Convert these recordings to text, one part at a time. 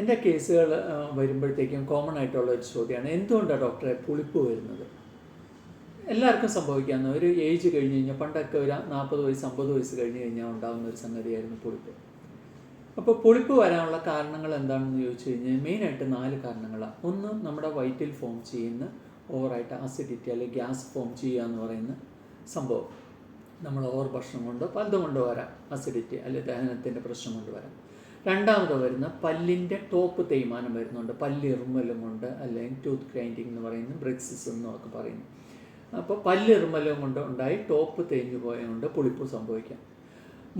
എൻ്റെ കേസുകൾ വരുമ്പോഴത്തേക്കും കോമൺ ആയിട്ടുള്ള ഒരു ചോദ്യമാണ്, എന്തുകൊണ്ടാണ് ഡോക്ടറെ പുളിപ്പ് വരുന്നത്? എല്ലാവർക്കും സംഭവിക്കാവുന്ന ഒരു ഏജ് കഴിഞ്ഞ് കഴിഞ്ഞാൽ, പണ്ടൊക്കെ ഒരു 40 വയസ്സ് 50 വയസ്സ് കഴിഞ്ഞ് കഴിഞ്ഞാൽ ഉണ്ടാകുന്ന ഒരു സംഗതിയായിരുന്നു പുളിപ്പ്. അപ്പോൾ പുളിപ്പ് വരാനുള്ള കാരണങ്ങൾ എന്താണെന്ന് ചോദിച്ചു കഴിഞ്ഞാൽ മെയിനായിട്ട് 4 കാരണങ്ങളാണ്. ഒന്ന്, നമ്മുടെ വയറ്റിൽ ഫോം ചെയ്യുന്ന ഓവറായിട്ട് അസിഡിറ്റി അല്ലെങ്കിൽ ഗ്യാസ് ഫോം ചെയ്യുക എന്ന് പറയുന്ന സംഭവം. നമ്മൾ ഓവർ ഭക്ഷണം കൊണ്ട് പലതും കൊണ്ട് വരാം, അസിഡിറ്റി അല്ലെങ്കിൽ ദഹനത്തിൻ്റെ പ്രശ്നം കൊണ്ട് വരാം. രണ്ടാമത് വരുന്ന പല്ലിൻ്റെ ടോപ്പ് തേയ്മാനം വരുന്നുണ്ട്, പല്ലിറുമ്മലും കൊണ്ട്, അല്ലെങ്കിൽ ടൂത്ത് ഗ്രൈൻഡിങ് എന്ന് പറയുന്ന ബ്രെക്സിസ് എന്നൊക്കെ പറയുന്നു. അപ്പോൾ പല്ലിറുമ്മലും കൊണ്ട് ഉണ്ടായി ടോപ്പ് തേഞ്ഞു പോയതുകൊണ്ട് പുളിപ്പ് സംഭവിക്കാം.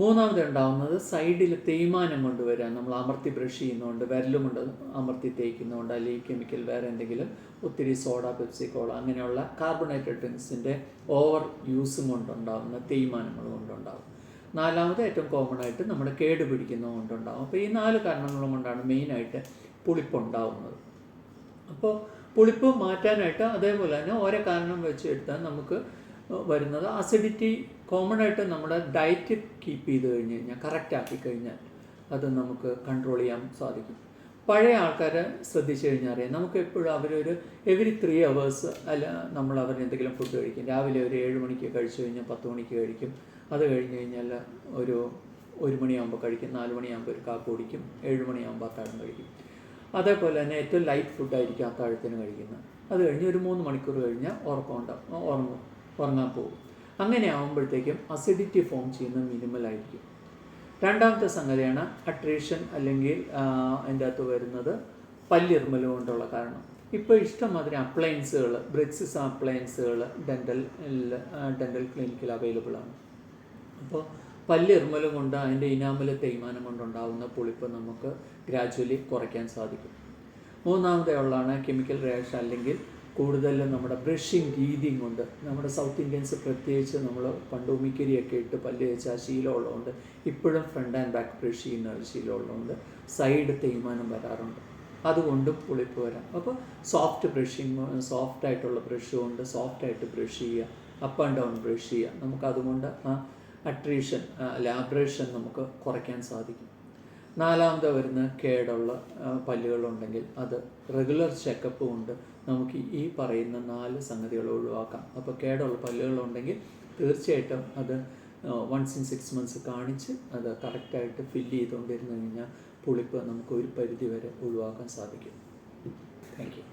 മൂന്നാമത് ഉണ്ടാകുന്നത് സൈഡിൽ തേയ്മാനം കൊണ്ടുവരാം, നമ്മൾ അമർത്തി ബ്രഷ് ചെയ്യുന്നതുകൊണ്ട്, വിരലും കൊണ്ട് അമർത്തി തേയ്ക്കുന്നതുകൊണ്ട്, അല്ലെങ്കിൽ കെമിക്കൽ വേറെ എന്തെങ്കിലും ഒത്തിരി സോഡ, പെപ്സി, കോള അങ്ങനെയുള്ള കാർബണേറ്റഡ് ഡ്രിങ്ക്സിൻ്റെ ഓവർ യൂസും കൊണ്ടുണ്ടാകുന്ന തേയ്മാനങ്ങൾ കൊണ്ടുണ്ടാകും. നാലാമത് ഏറ്റവും കോമൺ ആയിട്ട് നമ്മുടെ കേട് പിടിക്കുന്നത് കൊണ്ടുണ്ടാകും. അപ്പോൾ ഈ 4 കാരണങ്ങളും കൊണ്ടാണ് മെയിനായിട്ട് പുളിപ്പുണ്ടാകുന്നത്. അപ്പോൾ പുളിപ്പ് മാറ്റാനായിട്ട് അതേപോലെ തന്നെ ഓരോ കാരണം വെച്ച് എടുത്താൽ നമുക്ക് വരുന്നത് അസിഡിറ്റി. കോമൺ ആയിട്ട് നമ്മുടെ ഡയറ്റ് കീപ്പ് ചെയ്ത് കഴിഞ്ഞ് കഴിഞ്ഞാൽ, കറക്റ്റ് ആക്കി കഴിഞ്ഞാൽ അത് നമുക്ക് കൺട്രോൾ ചെയ്യാൻ സാധിക്കും. പഴയ ആൾക്കാരെ ശ്രദ്ധിച്ചു കഴിഞ്ഞാൽ അറിയാം, നമുക്ക് എപ്പോഴും അവരൊരു എവറി 3 hours അല്ല നമ്മൾ അവരെന്തെങ്കിലും ഫുഡ് കഴിക്കും. രാവിലെ ഒരു 7 മണിക്ക് കഴിച്ചു കഴിഞ്ഞാൽ 10 മണിക്ക് കഴിക്കും. അത് കഴിഞ്ഞ് കഴിഞ്ഞാൽ ഒരു 1 മണിയാകുമ്പോൾ കഴിക്കും, 4 മണിയാകുമ്പോൾ ഒരു കാപ്പി കുടിക്കും, 7 മണിയാകുമ്പോൾ അത്താഴം കഴിക്കും. അതേപോലെ തന്നെ ഏറ്റവും ലൈറ്റ് ഫുഡായിരിക്കും അത്താഴത്തിന് കഴിക്കുന്നത്. അത് കഴിഞ്ഞ് ഒരു 3 മണിക്കൂർ കഴിഞ്ഞാൽ ഉറങ്ങാൻ പോകും. അങ്ങനെ ആകുമ്പോഴത്തേക്കും അസിഡിറ്റി ഫോം ചെയ്യുന്നത് മിനിമലായിരിക്കും. രണ്ടാമത്തെ സംഗതിയാണ് അട്രീഷൻ, അല്ലെങ്കിൽ അതിൻ്റെ അകത്ത് വരുന്നത് പല്ലിറുമ്മൽ കൊണ്ടുള്ള കാരണം. ഇപ്പോൾ ഇഷ്ടംമാതിരി അപ്ലയൻസുകൾ, ബ്രെക്സിസ് അപ്ലയൻസുകൾ ഡെൻ്റൽ ക്ലിനിക്കിൽ അവൈലബിൾ ആണ്. അപ്പോൾ പല്ലിറുമ്മൽ കൊണ്ട് അതിൻ്റെ ഇനാമൽ തേയ്മാനം കൊണ്ടുണ്ടാകുന്ന പുളിപ്പ് നമുക്ക് ഗ്രാജുവലി കുറയ്ക്കാൻ സാധിക്കും. മൂന്നാമത്തെ ഉള്ളതാണ് കെമിക്കൽ റിയാക്ഷൻ, അല്ലെങ്കിൽ കൂടുതൽ നമ്മുടെ ബ്രഷിങ് രീതിയും കൊണ്ട്. നമ്മുടെ സൗത്ത് ഇന്ത്യൻസ് പ്രത്യേകിച്ച് നമ്മൾ പണ്ട് ഉമിക്കരിയൊക്കെ ഇട്ട് പല്ല് വെച്ച് ആ ശീലമുള്ളതുകൊണ്ട്, ഇപ്പോഴും ഫ്രണ്ട് ആൻഡ് ബാക്ക് ബ്രഷ് ചെയ്യുന്ന ഒരു ശീലമുള്ളതുകൊണ്ട് സൈഡ് തേയ്മാനം വരാറുണ്ട്. അതുകൊണ്ടും പുളിപ്പ് വരാം. അപ്പോൾ സോഫ്റ്റായിട്ടുള്ള ബ്രഷ് കൊണ്ട് സോഫ്റ്റായിട്ട് ബ്രഷ് ചെയ്യുക, അപ്പ് ആൻഡ് ഡൗൺ ബ്രഷ് ചെയ്യുക. നമുക്കതുകൊണ്ട് ആ അട്രീഷൻ, ലാബ്രേഷൻ നമുക്ക് കുറയ്ക്കാൻ സാധിക്കും. നാലാമത് വരുന്ന കേടുള്ള പല്ലുകളുണ്ടെങ്കിൽ അത് റെഗുലർ ചെക്കപ്പ് കൊണ്ട് നമുക്ക് ഈ പറയുന്ന 4 സംഗതികൾ ഒഴിവാക്കാം. അപ്പോൾ കേടുള്ള പല്ലുകളുണ്ടെങ്കിൽ തീർച്ചയായിട്ടും അത് once in 6 months കാണിച്ച് അത് കറക്റ്റായിട്ട് ഫില്ല് ചെയ്തുകൊണ്ടിരുന്നു കഴിഞ്ഞാൽ പുളിപ്പ് നമുക്ക് ഒരു പരിധി വരെ ഒഴിവാക്കാൻ സാധിക്കും. Thank you.